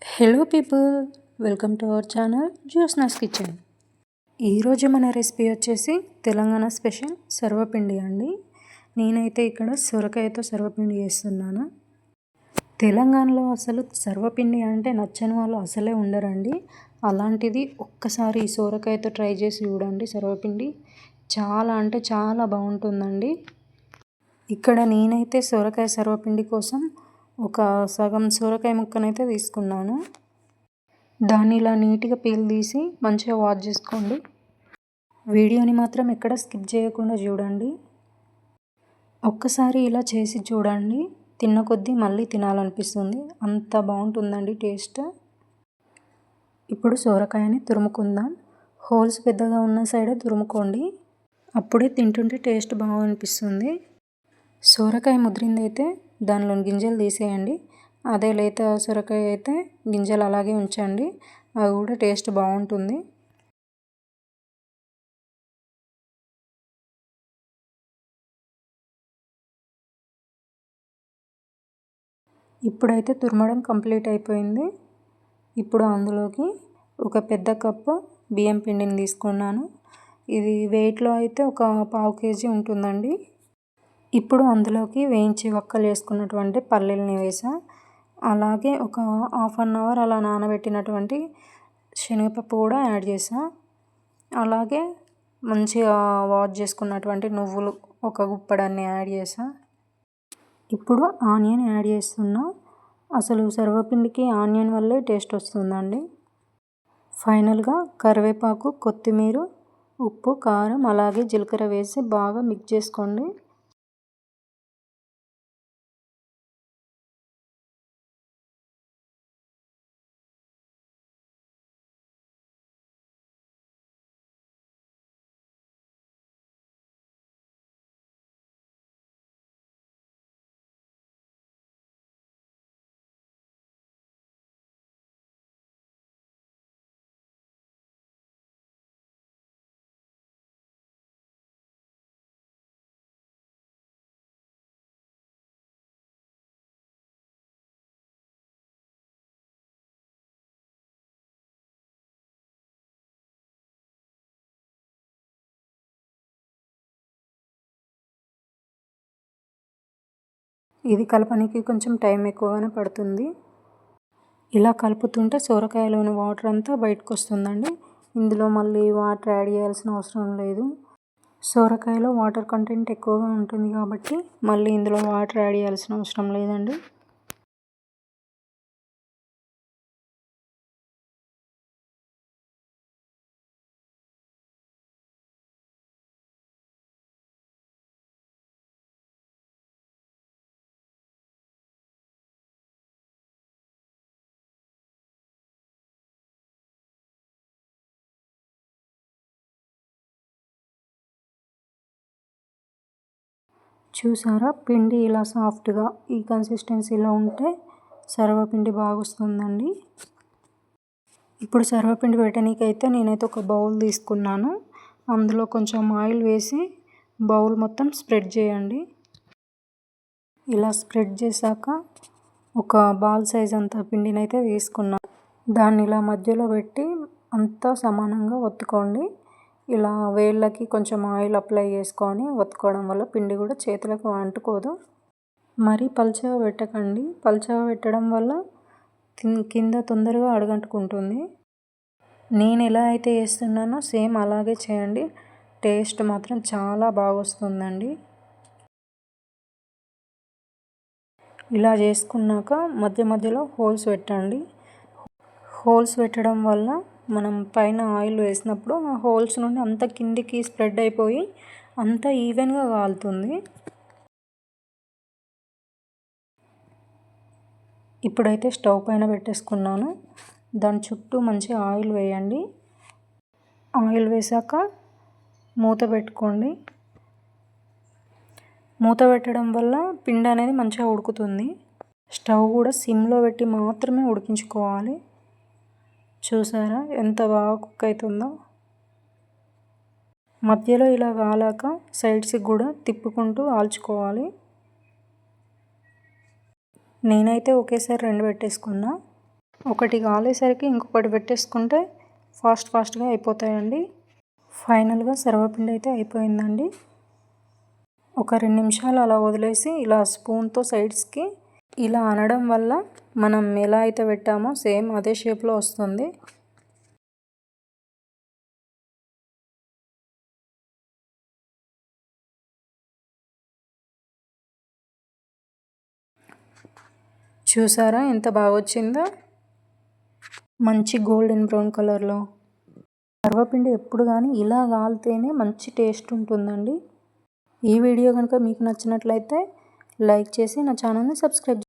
Hello people, welcome to our channel Jyotsna's kitchen. ఈరోజు మన recipe వచ్చేసి తెలంగాణ స్పెషల్ సర్వపిండి అండి. నేనైతే ఇక్కడ సొరకాయతో సర్వపిండి చేస్తున్నాను. తెలంగాణలో అసలు సర్వపిండి అంటే నచ్చని వాళ్ళు అసలే ఉండరండి. అలాంటిది ఒక్కసారి ఈ సొరకాయతో ట్రై చేసి చూడండి. సర్వపిండి చాలా అంటే చాలా బాగుంటుందండి. ఇక్కడ నేనైతే సొరకాయ సర్వపిండి కోసం ఒక సగం సొరకాయ ముక్కనైతే తీసుకున్నాను. దాన్ని ఇలా నీట్గా పీల్ తీసి మంచిగా వాష్ చేసుకోండి. వీడియోని మాత్రం ఎక్కడ స్కిప్ చేయకుండా చూడండి. ఒక్కసారి ఇలా చేసి చూడండి, తిన్న కొద్దీ మళ్ళీ తినాలనిపిస్తుంది. అంత బాగుంటుందండి టేస్ట్. ఇప్పుడు సొరకాయని తురుముకుందాం. హోల్స్ పెద్దగా ఉన్న సైడే తురుముకోండి, అప్పుడే తింటుంటే టేస్ట్ బాగా అనిపిస్తుంది. సొరకాయ ముదిరిందైతే దానిలోని గింజలు తీసేయండి. అదే లేత సొరకాయ అయితే గింజలు అలాగే ఉంచండి, అది కూడా టేస్ట్ బాగుంటుంది. ఇప్పుడైతే తురమడం కంప్లీట్ అయిపోయింది. ఇప్పుడు అందులోకి ఒక పెద్ద కప్పు బియ్యం పిండిని తీసుకున్నాను. ఇది వెయిట్లో అయితే ఒక 1/2 kg ఉంటుందండి. ఇప్పుడు అందులోకి వేయించి వక్కలు వేసుకున్నటువంటి పల్లీలని వేసా. అలాగే ఒక 1/2 అవర్ అలా నానబెట్టినటువంటి శనగపప్పు కూడా యాడ్ చేసా. అలాగే మంచిగా వాష్ చేసుకున్నటువంటి నువ్వులు ఒక గుప్పడాన్ని యాడ్ చేసా. ఇప్పుడు ఆనియన్ యాడ్ చేస్తున్నా. అసలు సర్వపిండికి ఆనియన్ వల్లే టేస్ట్ వస్తుందండి. ఫైనల్గా కరివేపాకు, కొత్తిమీర, ఉప్పు, కారం అలాగే జీలకర్ర వేసి బాగా మిక్స్ చేసుకోండి. ఇది కలపడానికి కొంచెం టైం ఎక్కువగానే పడుతుంది. ఇలా కలుపుతుంటే సొరకాయలోని వాటర్ అంతా బయటకు వస్తుందండి. ఇందులో మళ్ళీ వాటర్ యాడ్ చేయాల్సిన అవసరం లేదు. సొరకాయలో వాటర్ కంటెంట్ ఎక్కువగా ఉంటుంది కాబట్టి మళ్ళీ ఇందులో వాటర్ యాడ్ చేయాల్సిన అవసరం లేదండి. చూసారా, పిండి ఇలా సాఫ్ట్గా ఈ కన్సిస్టెన్సీలో ఉంటే సర్వపిండి బాగా వస్తుందండి. ఇప్పుడు సర్వపిండి పెట్టనీకైతే నేనైతే ఒక బౌల్ తీసుకున్నాను. అందులో కొంచెం ఆయిల్ వేసి బౌల్ మొత్తం స్ప్రెడ్ చేయండి. ఇలా స్ప్రెడ్ చేశాక ఒక బాల్ సైజ్ అంత పిండిని అయితే తీసుకున్నాను. దాన్ని ఇలా మధ్యలో పెట్టి అంతా సమానంగా ఒత్తుకోండి. ఇలా వేళ్ళకి కొంచెం ఆయిల్ అప్లై చేసుకొని ఒత్తుకోవడం వల్ల పిండి కూడా చేతులకు అంటుకోదు. మరీ పల్చగా పెట్టకండి, పల్చగా పెట్టడం వల్ల కింద తొందరగా అడుగంటుకుంటుంది. నేను ఎలా అయితే చేస్తున్నానో సేమ్ అలాగే చేయండి. టేస్ట్ మాత్రం చాలా బాగా వస్తుందండి. ఇలా చేసుకున్నాక మధ్య మధ్యలో హోల్స్ పెట్టండి. హోల్స్ పెట్టడం వల్ల మనం పైన ఆయిల్ వేసినప్పుడు ఆ హోల్స్ నుండి అంత కిందికి స్ప్రెడ్ అయిపోయి అంత ఈవెన్గా కాలుతుంది. ఇప్పుడైతే స్టవ్ పైన పెట్టేసుకున్నాను. దాని చుట్టూ మంచిగా ఆయిల్ వేయండి. ఆయిల్ వేసాక మూత పెట్టుకోండి. మూత పెట్టడం వల్ల పిండి అనేది మంచిగా ఉడుకుతుంది. స్టవ్ కూడా సిమ్లో పెట్టి మాత్రమే ఉడికించుకోవాలి. చూసారా ఎంత బాగా కుక్ అవుతుందో. మధ్యలో ఇలా కాలాక సైడ్స్కి కూడా తిప్పుకుంటూ ఆల్చుకోవాలి. నేనైతే ఒకేసారి 2 పెట్టేసుకున్నా. ఒకటి కాలేసరికి ఇంకొకటి పెట్టేసుకుంటే ఫాస్ట్గా అయిపోతాయండి. ఫైనల్గా సర్వపిండి అయితే అయిపోయిందండి. ఒక 2 నిమిషాలు అలా వదిలేసి ఇలా స్పూన్తో సైడ్స్కి ఇలా అనడం వల్ల మనం ఎలా అయితే పెట్టామో సేమ్ అదే షేప్లో వస్తుంది. చూసారా ఎంత బాగా వచ్చిందో, మంచి గోల్డెన్ బ్రౌన్ కలర్లో. సర్వపిండి ఎప్పుడు కానీ ఇలా కాలితేనే మంచి టేస్ట్ ఉంటుందండి. ఈ వీడియో కనుక మీకు నచ్చినట్లయితే లైక్ చేసి నా ఛానల్ని సబ్స్క్రైబ్